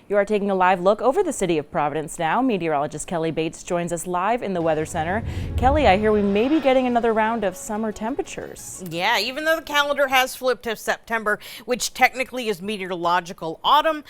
You are taking a live look over the city of Providence now. Meteorologist Kelly Bates joins us live in the Weather Center. Kelly, I hear we may be getting another round of summer temperatures. Yeah, even though the calendar has flipped to September, which technically is meteorological autumn,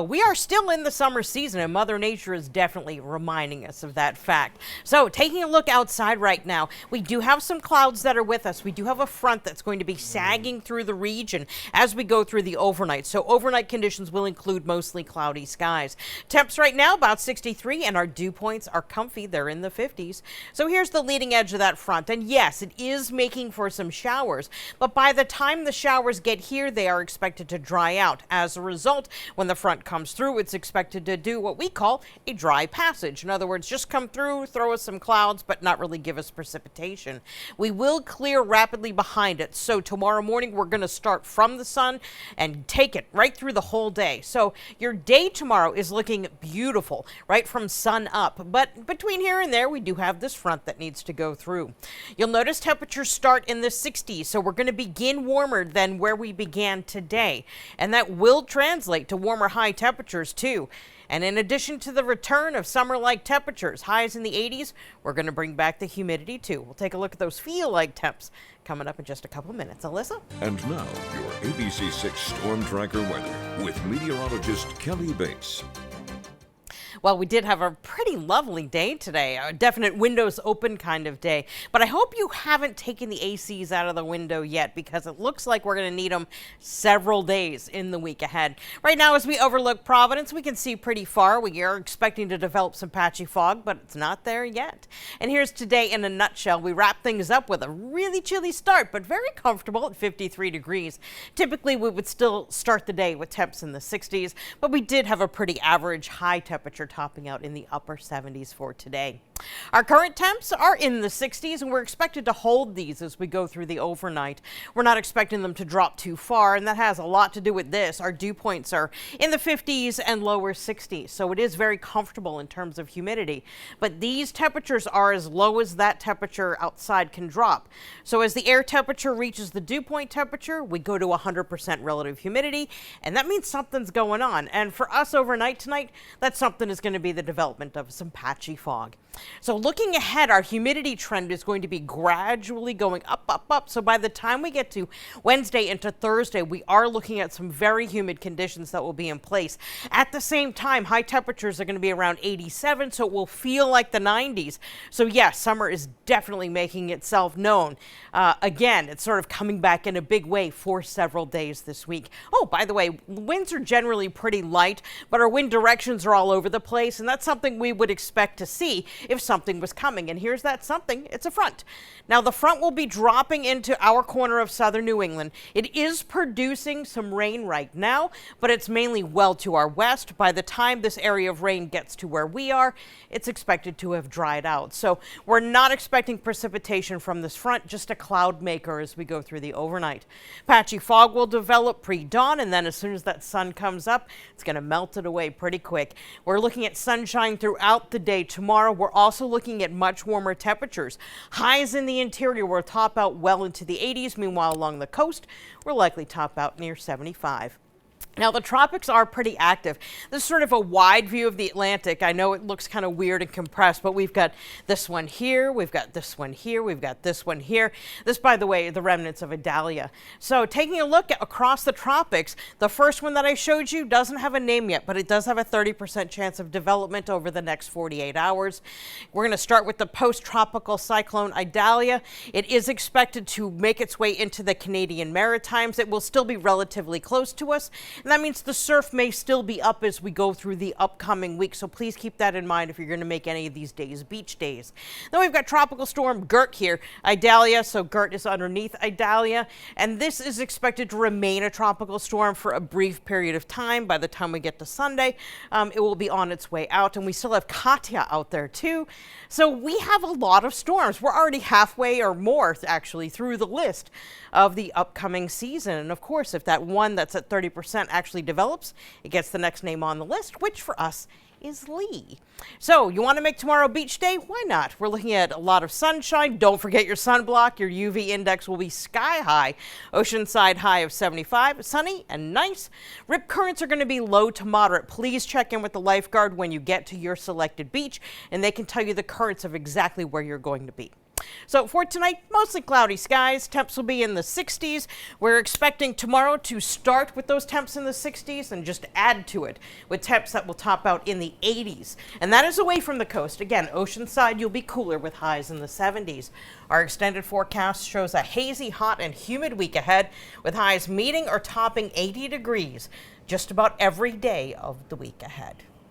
we are still in the summer season, and Mother Nature is definitely reminding us of that fact. So taking a look outside right now, we do have some clouds that are with us. We do have a front that's going to be sagging through the region as we go through the overnight. So overnight conditions will include mostly cloudy skies. Temps right now about 63, and our dew points are comfy. They're in the 50s. So here's the leading edge of that front. And yes, it is making for some showers, but by the time the showers get here, they are expected to dry out. As a result, when the front comes through, it's expected to do what we call a dry passage. In other words, just come through, throw us some clouds, but not really give us precipitation. We will clear rapidly behind it. So tomorrow morning, we're going to start from the sun and take it right through the whole day. So your day tomorrow is looking beautiful, right from sun up. But between here and there, we do have this front that needs to go through. You'll notice temperatures start in the 60s, so we're going to begin warmer than where we began today. And that will translate to warmer high temperatures too. And in addition to the return of summer-like temperatures, highs in the 80s, we're going to bring back the humidity too. We'll take a look at those feel-like temps coming up in just a couple minutes. Alyssa? And now, your ABC6 Storm Tracker weather with meteorologist Kelly Bates. Well, we did have a pretty lovely day today, a definite windows open kind of day. But I hope you haven't taken the ACs out of the window yet, because it looks like we're going to need them several days in the week ahead. Right now, as we overlook Providence, we can see pretty far. We are expecting to develop some patchy fog, but it's not there yet. And here's today in a nutshell. We wrap things up with a really chilly start, but very comfortable at 53 degrees. Typically, we would still start the day with temps in the 60s, but we did have a pretty average high temperature topping out in the upper 70s for today. Our current temps are in the 60s, and we're expected to hold these as we go through the overnight. We're not expecting them to drop too far, and that has a lot to do with this. Our dew points are in the 50s and lower 60s, so it is very comfortable in terms of humidity. But these temperatures are as low as that temperature outside can drop. So as the air temperature reaches the dew point temperature, we go to 100% relative humidity, and that means something's going on. And for us overnight tonight, that something is going to be the development of some patchy fog. So looking ahead, our humidity trend is going to be gradually going up, up, up. So by the time we get to Wednesday into Thursday, we are looking at some very humid conditions that will be in place. At the same time, high temperatures are going to be around 87, so it will feel like the 90s. So yes, summer is definitely making itself known. Again, it's sort of coming back in a big way for several days this week. Oh, by the way, winds are generally pretty light, but our wind directions are all over the place, and that's something we would expect to see if something was coming. And here's that something. It's a front. Now, the front will be dropping into our corner of southern New England. It is producing some rain right now, but it's mainly well to our west. By the time this area of rain gets to where we are, it's expected to have dried out. So we're not expecting precipitation from this front, just a cloud maker as we go through the overnight. Patchy fog will develop pre-dawn, and then as soon as that sun comes up, it's going to melt it away pretty quick. We're looking at sunshine throughout the day tomorrow. We're also looking at much warmer temperatures. Highs in the interior will top out well into the 80s. Meanwhile, along the coast, we'll likely top out near 75. Now, the tropics are pretty active. This is sort of a wide view of the Atlantic. I know it looks kind of weird and compressed, but we've got this one here, we've got this one here, we've got this one here. This, by the way, the remnants of Idalia. So taking a look across the tropics, the first one that I showed you doesn't have a name yet, but it does have a 30% chance of development over the next 48 hours. We're going to start with the post-tropical cyclone Idalia. It is expected to make its way into the Canadian Maritimes. It will still be relatively close to us. And that means the surf may still be up as we go through the upcoming week, so please keep that in mind if you're going to make any of these days beach days. Then we've got Tropical Storm Gert here, Idalia, so Gert is underneath Idalia, and this is expected to remain a tropical storm for a brief period of time. By the time we get to Sunday, it will be on its way out, and we still have Katia out there too. So we have a lot of storms. We're already halfway or more actually through the list of the upcoming season, and of course, if that one that's at 30% actually develops, it gets the next name on the list, which for us is Lee. So you want to make tomorrow beach day? Why not? We're looking at a lot of sunshine. Don't forget your sunblock. Your UV index will be sky high. Oceanside high of 75, sunny and nice. Rip currents are going to be low to moderate. Please check in with the lifeguard when you get to your selected beach, and they can tell you the currents of exactly where you're going to be. So for tonight, mostly cloudy skies. Temps will be in the 60s. We're expecting tomorrow to start with those temps in the 60s and just add to it with temps that will top out in the 80s. And that is away from the coast. Again, Oceanside, you'll be cooler with highs in the 70s. Our extended forecast shows a hazy, hot, and humid week ahead with highs meeting or topping 80 degrees just about every day of the week ahead.